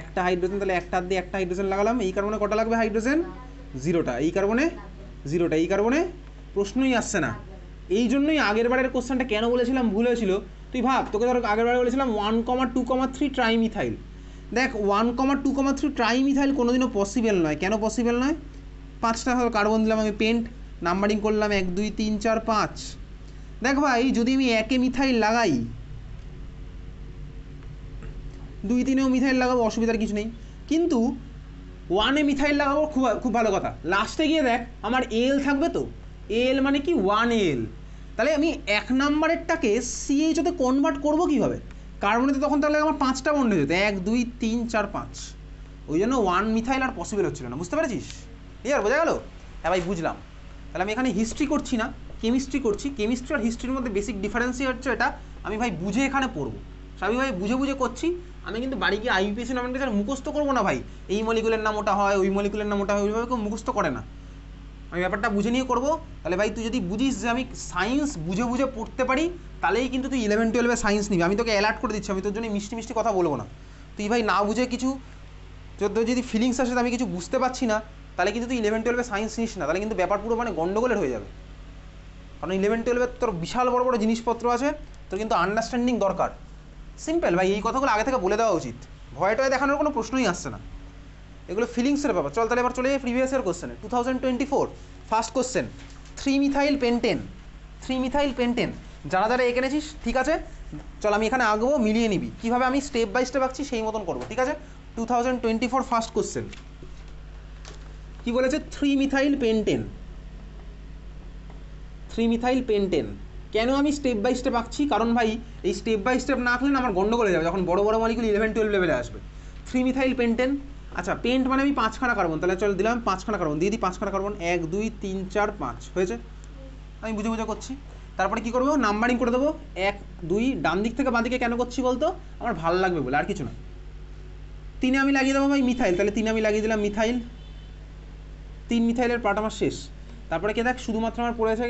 একটা হাইড্রোজেন, তাহলে একটা দিয়ে একটা হাইড্রোজেন লাগালাম। এই কার্বনে কটা লাগবে হাইড্রোজেন? 0টা। এই কার্বনে 0টা। এই কার্বনে প্রশ্নই আসছে না। এই জন্যই আগের বারের কোশ্চেনটা কেন বলেছিলাম ভুল হয়েছিল, তুই ভাব, তোকে ধরো আগের বারে বলেছিলাম 1, 2, 3 ট্রাইমিথাইল। দেখ 1, 2, 3 ট্রাইমিথাইল কোনোদিনও পসিবল নয়। কেন পসিবল নয়? 5টা কার্বন দিলাম আমি, পেন্ট নাম্বারিং করলাম 1 2 3 4 5। দেখ ভাই, যদি আমি 1-এ মিথাইল লাগাই, 2 3-এও মিথাইল লাগাবো, অসুবিধার কিছু নেই। কিন্তু 1-এ মিথাইল লাগাবো, খুব খুব ভালো কথা। লাস্টে গিয়ে দেখ আমার এল থাকবে, তো এল মানে কি 1L। তাহলে আমি 1 নম্বরেরটাকে CHO-তে কনভার্ট করবো কীভাবে? কার্বনেতে তখন তাহলে আমার 5টা বন্ড হয়ে যেত, 1 2 3 4 5। ওই জন্য 1 মিথাইল আর পসিবল হচ্ছিল না। বুঝতে পেরেছিস? ক্লিয়ার? বোঝা গেল? হ্যাঁ ভাই বুঝলাম। তাহলে আমি এখানে হিস্ট্রি করছি না, কেমিস্ট্রি করছি। কেমিস্ট্রি আর হিস্ট্রির মধ্যে বেসিক ডিফারেন্সই হচ্ছে এটা, আমি ভাই বুঝে এখানে পড়বো। স্বাভাবিকভাবে বুঝে বুঝে করছি। আমি কিন্তু বাড়ি গিয়ে IUPAC নমিনেশন মুখস্থ করবো না ভাই, এই মলিকুলের নাম ওটা হয়, ওই মলিকুলের নাম ওটা হয়, ওইভাবে কেউ মুখস্থ করে না। আমি ব্যাপারটা বুঝে নিয়ে করবো। তাহলে ভাই তুই যদি বুঝিস যে আমি সায়েন্স বুঝে বুঝে পড়তে পারি, তাহলেই কিন্তু তুই 11 12-এ সায়েন্স নিবি। আমি তোকে অ্যালার্ট করে দিচ্ছি, আমি তোর জন্য মিষ্টি মিষ্টি কথা বলবো না। তুই ভাই না বুঝে কিছু, তোর যদি ফিলিংস আসে আমি কিছু বুঝতে পারছি না, তাহলে কিন্তু তুই 11 12-এ সায়েন্স নিস না, তাহলে কিন্তু ব্যাপার পুরো মানে গন্ডগোলের হয়ে যাবে। কারণ 11 12-এ তোর বিশাল বড় বড় জিনিসপত্র আছে, তোর কিন্তু আন্ডারস্ট্যান্ডিং দরকার। সিম্পল ভাই, এই কথাগুলো আগে থেকে বলে দেওয়া উচিত। ভয়টয় দেখানোর কোনো প্রশ্নই আসছে না, এগুলো ফিলিংসের ব্যাপার। চল তাহলে এবার চলে যাই প্রিভিয়াস ইয়ার কোশ্চেনে। 2024 first question, 3 methyl pentane. 3 methyl pentane যারা যারা এঁকে এনেছিস ঠিক আছে, চল আমি এখানে আঁকবো, মিলিয়ে নিবি। কীভাবে আমি স্টেপ বাই স্টেপ আঁকছি সেই মতন করবো, ঠিক আছে? 2024 ফার্স্ট কোশ্চেন কী বলেছে? 3 মিথাইল পেন্টেন। 3 methyl pentane. কেন আমি স্টেপ বাই স্টেপ আঁকছি? কারণ ভাই এই স্টেপ বাই স্টেপ না আঁকলে না আমার গন্ডগোল হয়ে যাবে, যখন বড় বড় মলিকুল 11 12 লেভেলে আসবে। 3 মিথাইল পেন্টেন। আচ্ছা, পেন্ট মানে আমি 5খানা কার্বন, তাহলে চল দিলাম 5খানা কার্বন, দিয়ে দিই 5খানা কার্বন, 1 2 3 4 5 হয়েছে। আমি বুঝে বুঝে করছি। তারপরে কী করবো, নাম্বারিং করে দেবো 1 2, ডান দিক থেকে বাঁ দিকে কেন করছি বলতো? আমার ভালো লাগবে বলে, আর কিছু না। 3-এ আমি লাগিয়ে দেবো ভাই মিথাইল, তাহলে 3-এ আমি লাগিয়ে দিলাম মিথাইল। 3 মিথাইলের পার্ট আমার শেষ। তারপরে কে দেখ, শুধুমাত্র আমার পড়ে আছে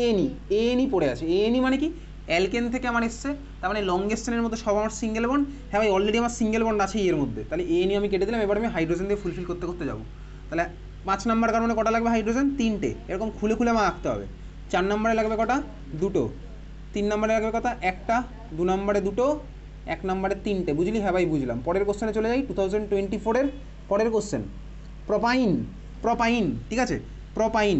ANE। ANE পড়ে আছে। ANE মানে কি? অ্যালকেন থেকে আমার এসছে, তার মানে লংগেস্টেনের মধ্যে সব আমার সিঙ্গেল বন্ড। হ্যাঁ ভাই অলরেডি আমার সিঙ্গেল বন্ড আছে এর মধ্যে, তাহলে ANE আমি কেটে দিলাম। এবার আমি হাইড্রোজেন দিয়ে ফুলফিল করতে করতে যাবো। তাহলে 5 নম্বর কারণে কটা লাগবে হাইড্রোজেন? 3টে। এরকম খুলে খুলে আমার আঁকতে হবে। 4 নম্বরে লাগবে কটা? 2টো। 3 নম্বরে লাগবে কটা? 1টা। 2 নম্বরে 2টো, 1 নম্বরে 3টে। বুঝলি? হ্যাঁ ভাই বুঝলাম। পরের কোশ্চেনে চলে যাই, 2024-এর পরের কোশ্চেন, প্রোপাইন। প্রোপাইন, ঠিক আছে? প্রোপাইন।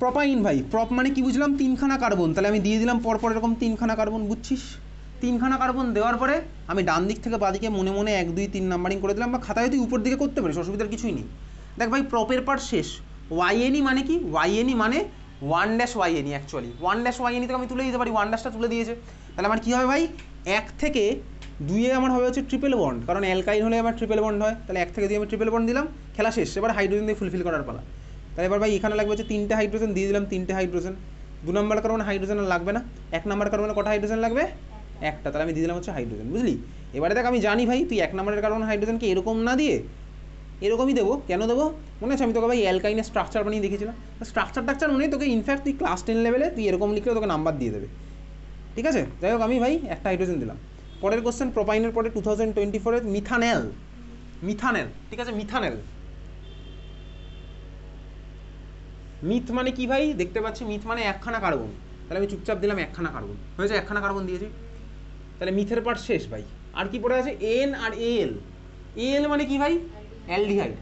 প্রোপাইন ভাই, প্রপ মানে কি বুঝলাম? 3খানা কার্বন, তাহলে আমি দিয়ে দিলাম পরপর এরকম 3খানা কার্বন। বুঝছিস? তিনখানা কার্বন দেওয়ার পরে আমি ডান দিক থেকে বাদিকে মনে মনে 1 2 3 নাম্বারিং করে দিলাম, বা খাতায় তুই উপর দিকে করতে পারিস, অসুবিধার কিছুই নেই। দেখ ভাই প্রপের পার্ট শেষ। ওয়াইএনই মানে কি? ওয়াইএনই মানে 1 ওয়াইএনই, অ্যাকচুয়ালি 1 ওয়াইএনই থেকে আমি তুলে দিতে পারি, 1টা তুলে দিয়েছে। তাহলে আমার কী হবে ভাই, 1 থেকে 2 আমার হবে হচ্ছে ট্রিপল বন্ড, কারণ অ্যালকাইন হলে আমার ট্রিপল বন্ড হয়। তাহলে 1 থেকে 2 আমি ট্রিপল বন্ড দিলাম, খেলা শেষ। এবার হাইড্রোজেন দিয়ে ফুলফিল করার পালা। তাহলে এবার ভাই এখানে লাগবে হচ্ছে 3টে হাইড্রোজেন, দিয়ে দিলাম 3টে হাইড্রোজেন। 2 নম্বর কার্বনে হাইড্রোজেন লাগবে না, 1 নম্বর কার্বনে কটা হাইড্রোজেন লাগবে? একটা। তাহলে আমি দিয়ে দিলাম হচ্ছে হাইড্রোজেন, বুঝলি? এবারে দেখ আমি জানি ভাই তুই 1 নম্বরের কার্বন হাইড্রোজেনকে এরকম না দিয়ে এরকমই দেবো। কেন দেবো মনে আছে? আমি তোকে ভাই অ্যালকাইনের স্ট্রাকচার বানিয়ে দেখেছিলাম। স্ট্রাকচার মনে তোকে ইনফ্যাক্ট তুই ক্লাস 10 লেভেলে তুই এরকম লিখলে তোকে নাম্বার দিয়ে দেবে, ঠিক আছে? যাই হোক আমি ভাই একটা হাইড্রোজেন দিলাম। পরের কোশ্চেন, প্রোপাইনের পরে 2024 মিথানেল। মিথানেল, ঠিক আছে, মিথানেল। মিথ মানে কি ভাই? দেখতে পাচ্ছি মিথ মানে 1খানা কার্বন। তাহলে আমি চুপচাপ দিলাম 1খানা কার্বন, হয়েছে 1খানা কার্বন দিয়েছি। তাহলে মিথের পার্ট শেষ ভাই। আর কি পড়ে আছে? এন আর এল। এল মানে কি ভাই? অ্যালডিহাইড।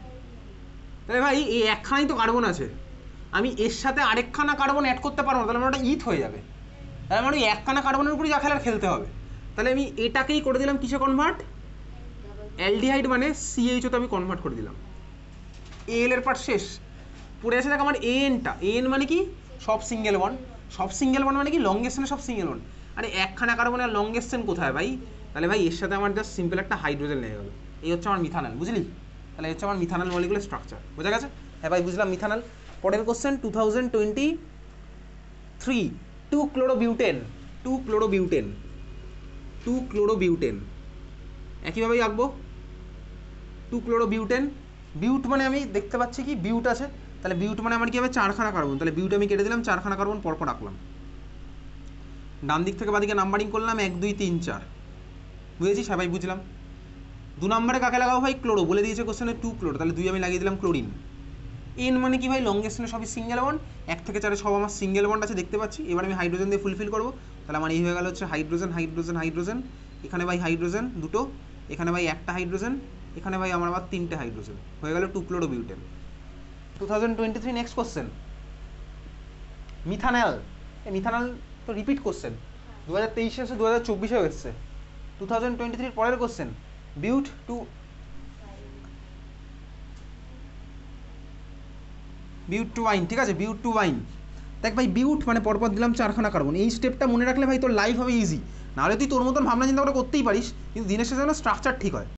তাহলে ভাই এই 1খানাই তো কার্বন আছে, আমি এর সাথে আরেকখানা কার্বন অ্যাড করতে পারবো না, তাহলে আমার ওটা ইথ হয়ে যাবে। তাহলে আমার ওই 1খানা কার্বনের উপরই যা খেলার খেলতে হবে। তাহলে আমি এটাকেই করে দিলাম কিসে কনভার্ট? অ্যালডিহাইড মানে সিএইচওতে আমি কনভার্ট করে দিলাম। এল এর পার্ট শেষ। পড়ে আছে দেখ আমার এনটা। এন মানে কি? সব সিঙ্গেল বন্ড। সব সিঙ্গেল বন্ড মানে কি? লংগেস্ট চেনে সব সিঙ্গেল বন্ড। আরে 1খানা কার্বন আর লংগেস্ট চেন কোথায় ভাই? তাহলে ভাই এর সাথে আমার জাস্ট সিম্পল একটা হাইড্রোজেন লেগে গেল। এই হচ্ছে আমার মিথানল, বুঝলি? তাহলে এই হচ্ছে আমার মিথানল মলিকুলার স্ট্রাকচার। বোঝা গেছে? হ্যাঁ ভাই বুঝলাম মিথানল। পরের কোশ্চেন 2023 2 ক্লোরোবিউটেন। 2 ক্লোরোবিউটেন। 2 ক্লোরোবিউটেন একইভাবেই আঁকবো। 2 ক্লোরোবিউটেন। বিউট মানে আমি দেখতে পাচ্ছি কি বিউট আছে, তাহলে বিউট মানে আমার কি হবে? 4খানা কার্বন। তাহলে বিউট আমি কেটে দিলাম, 4খানা কার্বন পরপর রাখলাম। ডান দিক থেকে বাদিকে নাম্বারিং করলাম 1 2 3 4। বুঝেছি সবাই? বুঝলাম। 2 নম্বরে কাকে লাগাবো ভাই? ক্লোরো। বলে দিয়েছে কোশ্চেনে 2 ক্লোরো, তাহলে 2 আমি লাগিয়ে দিলাম ক্লোরিন। এন মানে কি ভাই? লংগেস্ট চেনে সবই সিঙ্গেল বন্ড। 1 থেকে 4 সব আমার সিঙ্গেল বন্ড আছে দেখতে পাচ্ছি। এবার আমি হাইড্রোজেন দিয়ে ফুলফিল করবো। তাহলে আমার এই হয়ে গেল হচ্ছে হাইড্রোজেন হাইড্রোজেন হাইড্রোজেন। এখানে ভাই হাইড্রোজেন দুটো, এখানে ভাই একটা হাইড্রোজেন, এখানে ভাই আমার আবার 3টে হাইড্রোজেন। হয়ে গেল 2 ক্লোরোবিউটেন। 2023 নেক্সট কোশ্চেন মিথানল। এই মিথানল তো রিপিট কোশ্চেন, 2023 এসে 2024-এও এসছে। 2023 পরের কোশ্চেন বিউট টু ওয়াইন, ঠিক আছে? বিউট টু ওয়াইন। দেখ ভাই বিউট মানে পরপর দিলাম 4খানা কার্বন। এই স্টেপটা মনে রাখলে ভাই তোর লাইফ হবে ইজি। নাহলে তুই তোর মতন ভাবনা চিন্তা করে করতেই পারিস, কিন্তু দিনের শেষে যেন স্ট্রাকচার ঠিক হয়।